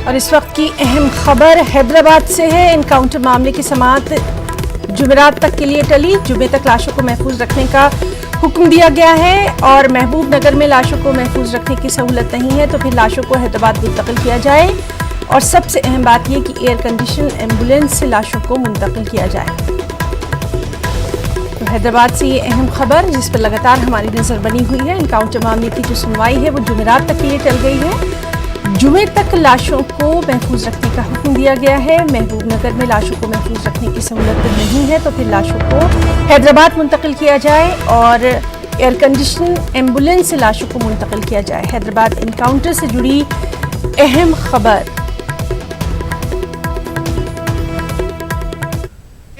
और इस वक्त की अहम खबर हैदराबाद से है। एनकाउंटर मामले की समाअत जुमेरात तक के लिए टली। जुमे तक लाशों को महफूज रखने का हुक्म दिया गया है और महबूब नगर में लाशों को महफूज रखने की सहूलत नहीं है तो फिर लाशों को हैदराबाद मुंतकिल किया जाए। और सबसे अहम बात यह कि एयर कंडीशन एम्बुलेंस से लाशों को मुंतकिल किया जाए। तो हैदराबाद से ये अहम खबर जिस पर लगातार हमारी नजर बनी हुई है। एनकाउंटर मामले की जो सुनवाई है वो जुमेरात तक के लिए टल गई है। जुमे तक लाशों को महफूज रखने का हुक्म दिया गया है। महबूब नगर में लाशों को महफूज रखने की सहूलत नहीं है तो फिर लाशों को हैदराबाद मुंतकिल किया जाए और एयर कंडीशन एम्बुलेंस से लाशों को मुंतकिल किया जाए। हैदराबाद एनकाउंटर से जुड़ी अहम खबर।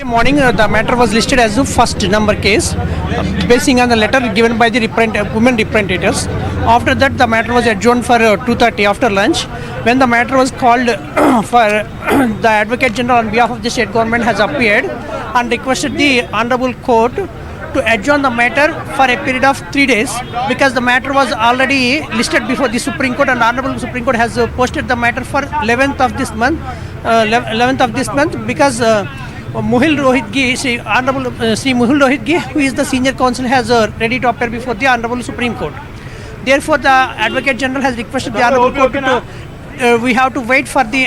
Morning, the matter was listed as the first number case, basing on the letter given by the women representatives. After that, the matter was adjourned for 2:30 after lunch. When the matter was called for, the Advocate General on behalf of the state government has appeared and requested the Honorable Court to adjourn the matter for a period of 3 days because the matter was already listed before the Supreme Court, and Honorable Supreme Court has posted the matter for 11th of this month, because Muhil Rohitgi, Honorable Sri Muhil Rohitgi, who is the senior counsel, has ready to appear before the Honorable Supreme Court. Therefore, the Advocate General has requested the Honorable Court to we have to wait for the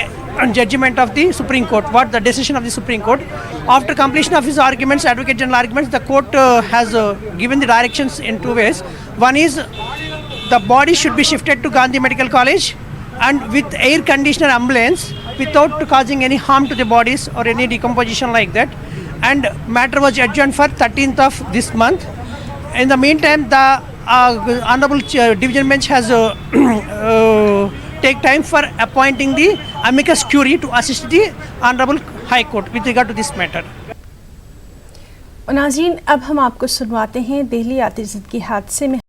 judgment of the Supreme Court, the decision of the Supreme Court. After completion of his arguments, Advocate General arguments, the court has given the directions in 2 ways. One is the body should be shifted to Gandhi Medical College and with air conditioner ambulance without causing any harm to the bodies or any decomposition like that, and matter was adjourned for 13th of this month. In the meantime, the Honorable Division Bench has take time for appointing the amicus curiae to assist the Honorable High Court with regard to this matter. नाज़रीन, अब हम आपको सुनवाते हैं दिल्ली आतिशज़दगी हादसे में